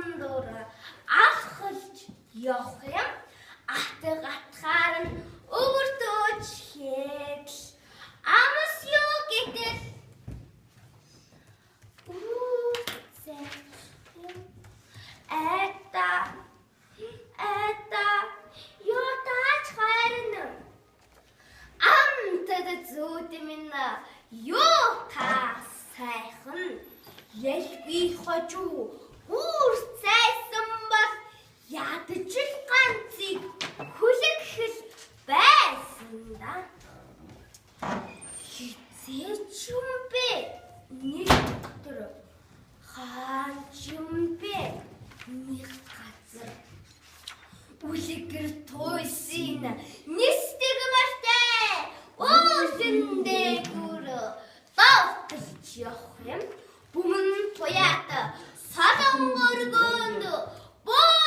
дундуур алхалж явах юм. Атгаар нь өвөртөөж хээдл амс юу гэтэл Ятаач хайрна. Амтад зүүд минь юу та сайхан ялгүй хожуу үрцайсан бол ядаж л ганцыг хүлэгхэл байсан да. Хизээч юм бэ нэг өдөр хаач юм бэ нэг газар үлгэр тойсын нисдэг мартай өөсөндөө гүр тавталж явах юм. Бүмэн туяат салан өргөнд боо